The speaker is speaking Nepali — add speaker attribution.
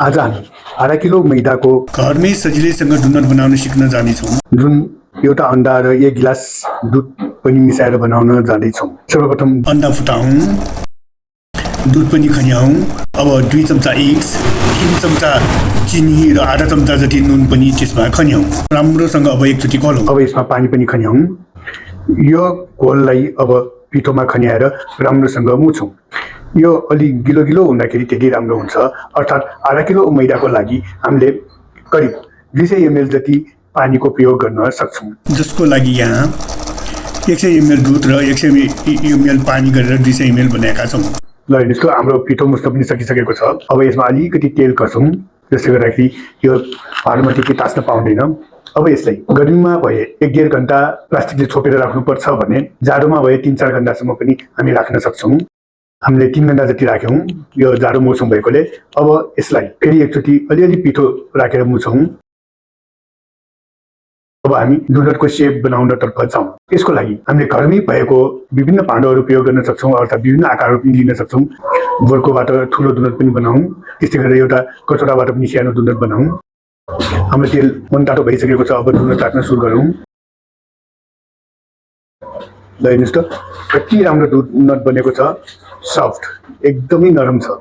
Speaker 1: आज हामी आधा किलो मैदाको
Speaker 2: घरमै सजिलैसँग डोनट बनाउन सिक्न जानेछौँ।
Speaker 1: जुन एउटा अन्डा र 1 गिलास दुध पनि मिसाएर बनाउन जाँदैछौँ। सर्वप्रथम
Speaker 2: अन्डा फुटाउँ, दुध पनि खन्याउँ। अब 2 चम्चा एग्स, 3 चम्चा चिनी र आधा चम्चा जति नुन पनि त्यसमा खन्याउँ। राम्रोसँग अब एकचोटि घोलौँ।
Speaker 1: अब यसमा पानी पनि खन्याउँ। यो घोललाई अब पिठोमा खन्याएर राम्रोसँग मुछौँ। यो अलि गिलो गिलो हुँदाखेरि त्यति राम्रो हुन्छ। अर्थात् आधा किलो मैदाको लागि हामीले करिब 200 ml जति पानीको प्रयोग गर्न सक्छौँ।
Speaker 2: जसको लागि यहाँ 100 ml दुध र 100 ml पानी गरेर 200 ml बनाएका छौँ।
Speaker 1: ल हेर्नुहोस्, हाम्रो पिठो मुस्न पनि सकिसकेको छ। अब यसमा अलिकति तेल खर्छौँ, जसले गर्दाखेरि यो भाँडोमा त्यति तास्न पाउँदैन। अब यसलाई गर्मीमा भए 1-1.5 घण्टा प्लास्टिकले छोपेर राख्नुपर्छ भने जाडोमा भए 3-4 घण्टासम्म पनि हामी राख्न सक्छौँ। हामीले 3 घण्टा जति राख्यौँ यो जाडो मौसम भएकोले। अब यसलाई फेरि एकचोटि अलिअलि पिठो राखेर मुछौँ। अब हामी डोनटको सेप बनाउनतर्फ जाउँ। यसको लागि हामीले घरमै भएको विभिन्न भाँडोहरू प्रयोग गर्न सक्छौँ, अर्थात् विभिन्न आकारहरू पनि लिन सक्छौँ। बोर्कोबाट ठुलो डोनट पनि बनाऊँ, त्यस्तै गरेर एउटा कटोराबाट पनि सानो डोनट बनाऊँ। हाम्रो तेल मनतातो भइसकेको छ। अब डोनट राख्न सुरु गरौँ। ल हेर्नुहोस् त, कति राम्रो डोनट बनेको छ। सफ्ट, एकदमै नरम छ।